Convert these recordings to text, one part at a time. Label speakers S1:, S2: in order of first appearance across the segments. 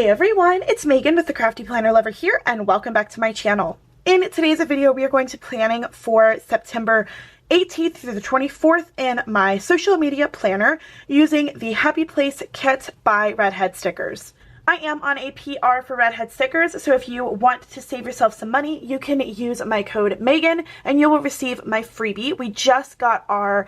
S1: Hey everyone, it's Megan with the Crafty Planner Lover here, and welcome back to my channel. In today's video, we are going to be planning for September 18th through the 24th in my social media planner using the Happy Place kit by ReddHeadStickers. I am on a PR for ReddHeadStickers, so if you want to save yourself some money, you can use my code Megan and you will receive my freebie. We just got our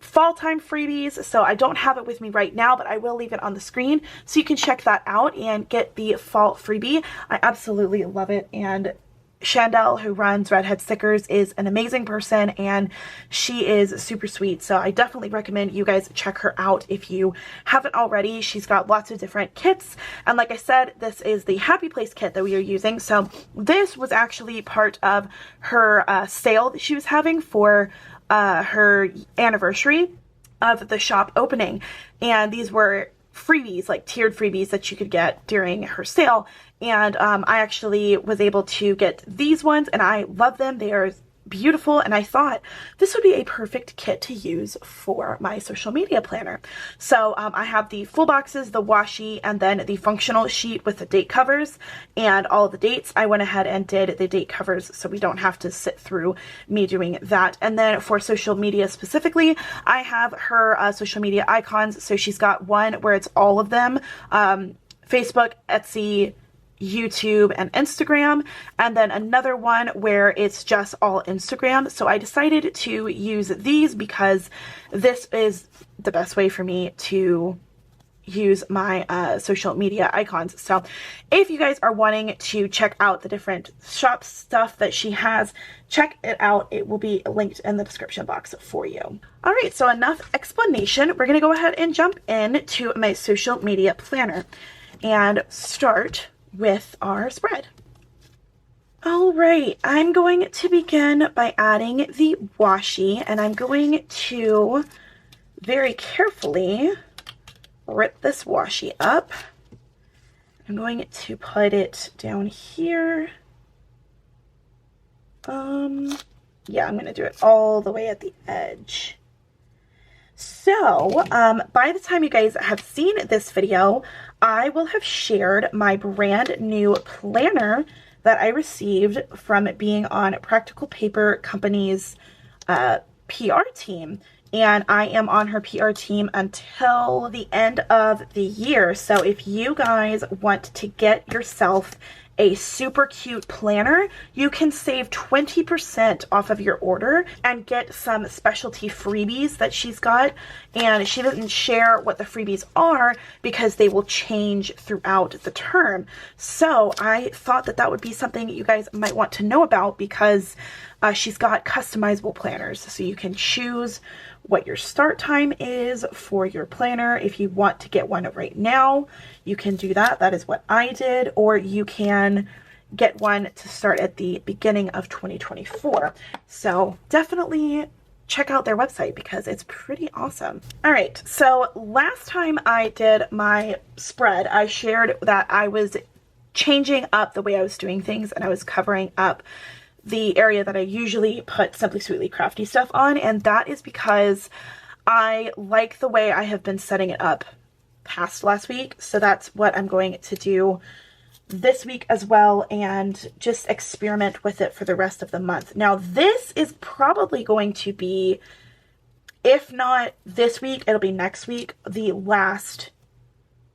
S1: fall time freebies, so I don't have it with me right now, but I will leave it on the screen so you can check that out and get the fall freebie. I absolutely love it, and Chandel, who runs ReddHeadStickers, is an amazing person and she is super sweet, so I definitely recommend you guys check her out if you haven't already. She's got lots of different kits, and like I said, this is the Happy Place kit that we are using. So this was actually part of her sale that she was having for her anniversary of the shop opening, and these were freebies, like tiered freebies that you could get during her sale, and I actually was able to get these ones and I love them. They are beautiful, and I thought this would be a perfect kit to use for my social media planner. So I have the full boxes, the washi, and then the functional sheet with the date covers and all of the dates. I went ahead and did the date covers so we don't have to sit through me doing that. And then for social media specifically, I have her social media icons. So she's got one where it's all of them, Facebook, Etsy, YouTube, and Instagram, and then another one where it's just all Instagram. So I decided to use these because this is the best way for me to use my social media icons. So if you guys are wanting to check out the different shop stuff that she has, check it out. It will be linked in the description box for you. All right, so enough explanation. We're gonna go ahead and jump into my social media planner and start with our spread. All right, I'm going to begin by adding the washi, and I'm going to very carefully rip this washi up. I'm going to put it down here. Yeah, I'm going to do it all the way at the edge. So, by the time you guys have seen this video, I will have shared my brand new planner that I received from being on Practical Paper Company's PR team. And I am on her PR team until the end of the year. So if you guys want to get yourself a super cute planner, you can save 20% off of your order and get some specialty freebies that she's got. And she doesn't share what the freebies are because they will change throughout the term. So I thought that that would be something you guys might want to know about, because she's got customizable planners. So you can choose what your start time is for your planner. If you want to get one right now, you can do that. That is what I did. Or you can get one to start at the beginning of 2024. So definitely check out their website because it's pretty awesome. All right, so last time I did my spread, I shared that I was changing up the way I was doing things, and I was covering up the area that I usually put Simply Sweetly Crafty stuff on, and that is because I like the way I have been setting it up past last week. So that's what I'm going to do this week as well, and just experiment with it for the rest of the month. Now this is probably going to be, if not this week, it'll be next week, the last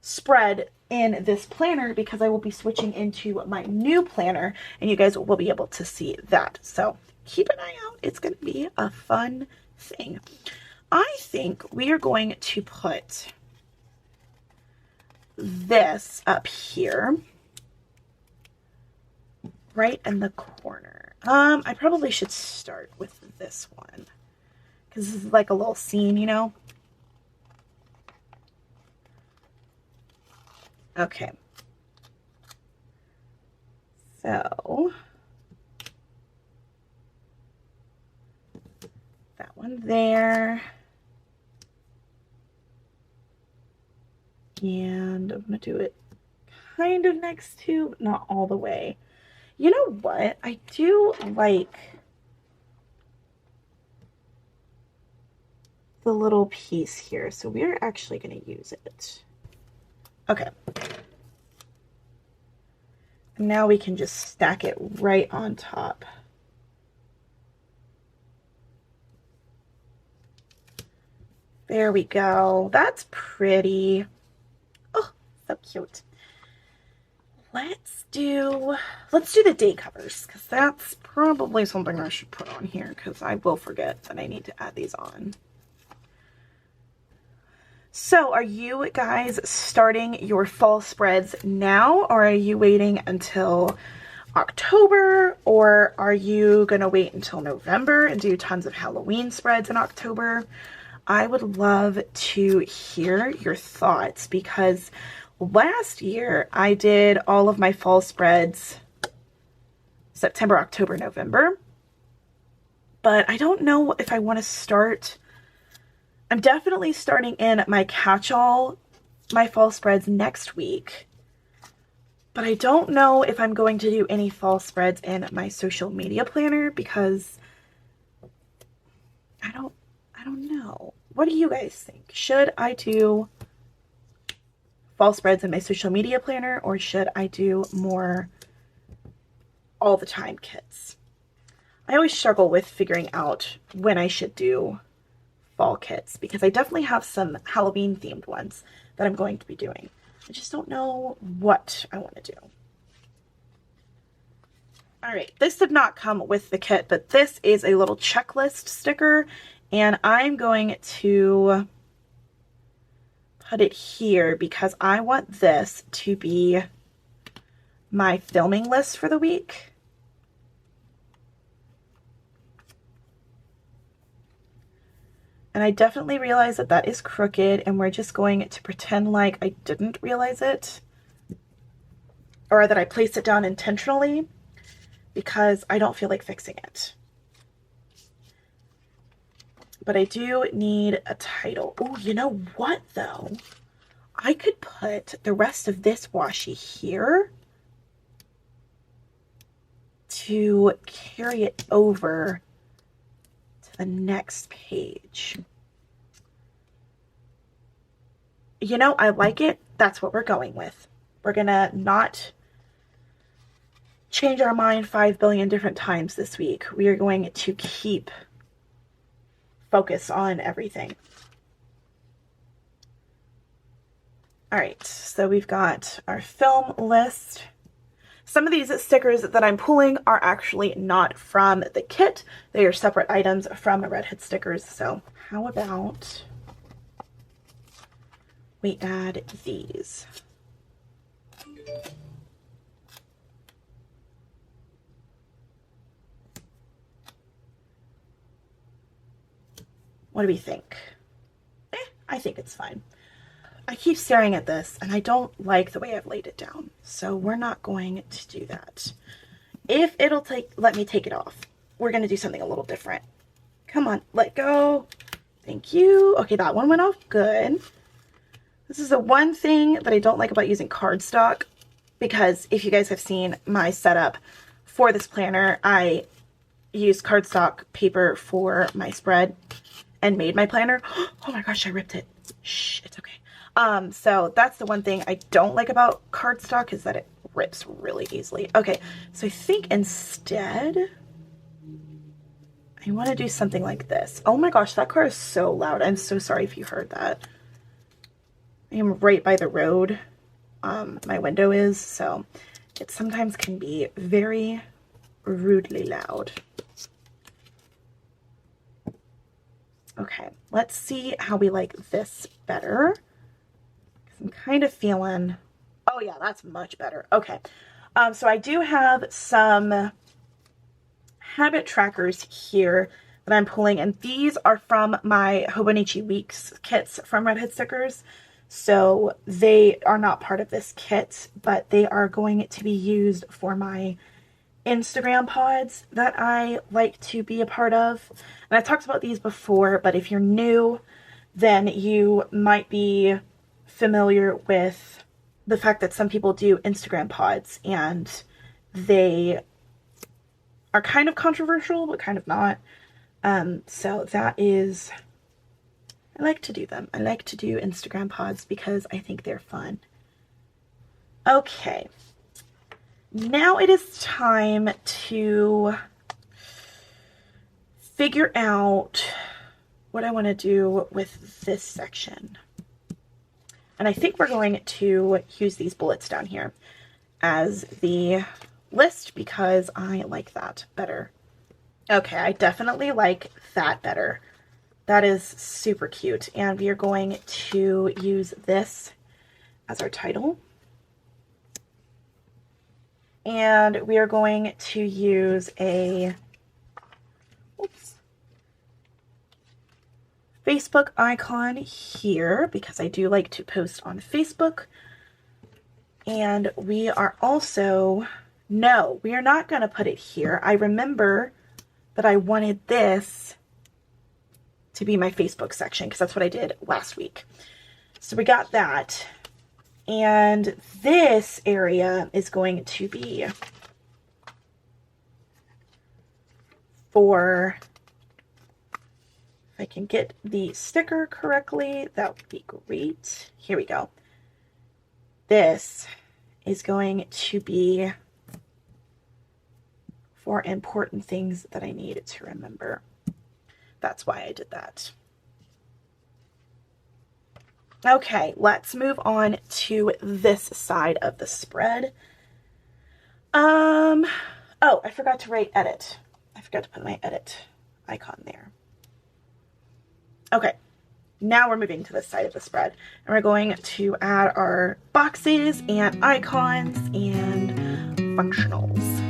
S1: spread in this planner, because I will be switching into my new planner and you guys will be able to see that. So keep an eye out. It's going to be a fun thing. I think we are going to put this up here right in the corner. I probably should start with this one because this is like a little seam, you know? Okay, so that one there, and I'm gonna do it kind of next to, but not all the way. You know what? I do like the little piece here, so we're actually gonna use it. Okay. now we can just stack it right on top. There we go. That's pretty. Oh, so cute. Let's do the day covers, because that's probably something I should put on here, because I will forget that I need to add these on. So are you guys starting your fall spreads now, or are you waiting until October, or are you gonna wait until November and do tons of Halloween spreads in October? I would love to hear your thoughts, because last year I did all of my fall spreads September, October, November, but I don't know if I want to start. I'm definitely starting in my catch-all, my fall spreads next week, but I don't know if I'm going to do any fall spreads in my social media planner, because I don't know. What do you guys think? Should I do fall spreads in my social media planner, or should I do more all the time kits? I always struggle with figuring out when I should do fall kits, because I definitely have some Halloween themed ones that I'm going to be doing. I just don't know what I want to do. All right, this did not come with the kit, but this is a little checklist sticker, and I'm going to put it here because I want this to be my filming list for the week. And I definitely realize that that is crooked, and we're just going to pretend like I didn't realize it, or that I placed it down intentionally, because I don't feel like fixing it. But I do need a title. Oh, you know what though? I could put the rest of this washi here to carry it over to the next page. You know, I like it. That's what we're going with. We're gonna not change our mind 5 billion different times this week. We are going to keep focus on everything. All right, so we've got our film list. Some of these stickers that I'm pulling are actually not from the kit. They are separate items from ReddHeadStickers. So how about we add these? What do we think? I think it's fine. I keep staring at this and I don't like the way I've laid it down, so we're not going to do that. If it'll let me take it off, we're going to do something a little different. Come on, let go. Thank you. Okay, that one went off good. This is the one thing that I don't like about using cardstock, because if you guys have seen my setup for this planner, I used cardstock paper for my spread and made my planner. Oh my gosh, I ripped it. Shh, it's okay. So that's the one thing I don't like about cardstock, is that it rips really easily. Okay, so I think instead I want to do something like this. Oh my gosh, that car is so loud. I'm so sorry if you heard that. I am right by the road. My window is, so it sometimes can be very rudely loud. Okay, let's see how we like this better. I'm kind of feeling, oh yeah, that's much better. Okay, so I do have some habit trackers here that I'm pulling, and these are from my Hobonichi Weeks kits from ReddHeadStickers. So they are not part of this kit, but they are going to be used for my Instagram pods that I like to be a part of. And I've talked about these before, but if you're new, then you might be familiar with the fact that some people do Instagram pods, and they are kind of controversial, but kind of not. So that is, I like to do them. I like to do Instagram pods because I think they're fun. Okay. now it is time to figure out what I want to do with this section. And I think we're going to use these bullets down here as the list because I like that better. Okay, I definitely like that better. That is super cute. And we are going to use this as our title. And we are going to use a Facebook icon here because I do like to post on Facebook. And we are also, no, we are not going to put it here. I remember that I wanted this to be my Facebook section because that's what I did last week. So we got that. And this area is going to be for, if I can get the sticker correctly, that would be great. Here we go. This is going to be for important things that I need to remember. That's why I did that. Okay, let's move on to this side of the spread. Oh, I forgot to write edit. I forgot to put my edit icon there. Okay, now we're moving to this side of the spread. And we're going to add our boxes and icons and functionals.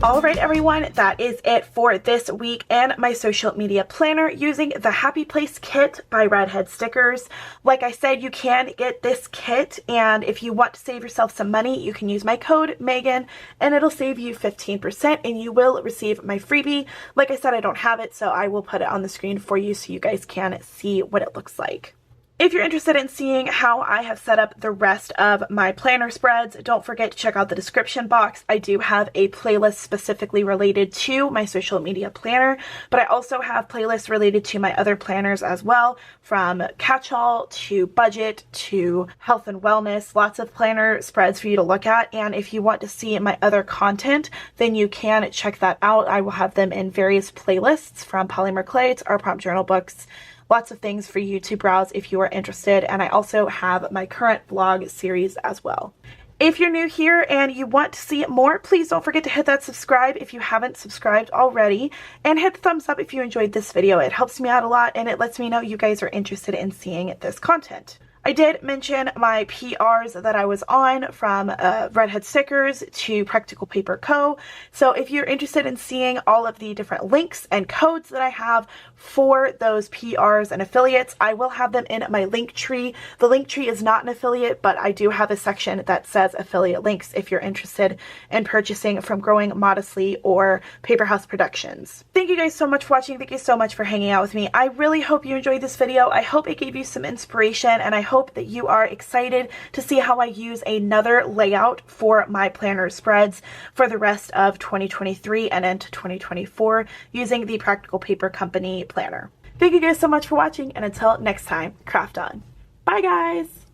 S1: All right, everyone, that is it for this week in my social media planner using the Happy Place kit by ReddHeadStickers. Like I said, you can get this kit, and if you want to save yourself some money, you can use my code Megan, and it'll save you 15%, and you will receive my freebie. Like I said, I don't have it, so I will put it on the screen for you so you guys can see what it looks like. If you're interested in seeing how I have set up the rest of my planner spreads, don't forget to check out the description box. I do have a playlist specifically related to my social media planner, but I also have playlists related to my other planners as well, from catch-all to budget to health and wellness. Lots of planner spreads for you to look at, and if you want to see my other content, then you can check that out. I will have them in various playlists, from polymer clay to art prompt journal books. Lots of things for you to browse if you are interested, and I also have my current vlog series as well. If you're new here and you want to see more, please don't forget to hit that subscribe if you haven't subscribed already, and hit the thumbs up if you enjoyed this video. It helps me out a lot, and it lets me know you guys are interested in seeing this content. I did mention my PRs that I was on, from ReddHeadStickers to Practical Paper Co. So if you're interested in seeing all of the different links and codes that I have for those PRs and affiliates, I will have them in my link tree. The link tree is not an affiliate, but I do have a section that says affiliate links if you're interested in purchasing from Growing Modestly or Paper House Productions. Thank you guys so much for watching. Thank you so much for hanging out with me. I really hope you enjoyed this video. I hope it gave you some inspiration, and I hope that you are excited to see how I use another layout for my planner spreads for the rest of 2023 and into 2024 using the Practical Paper Company planner. Thank you guys so much for watching, and until next time, craft on. Bye guys!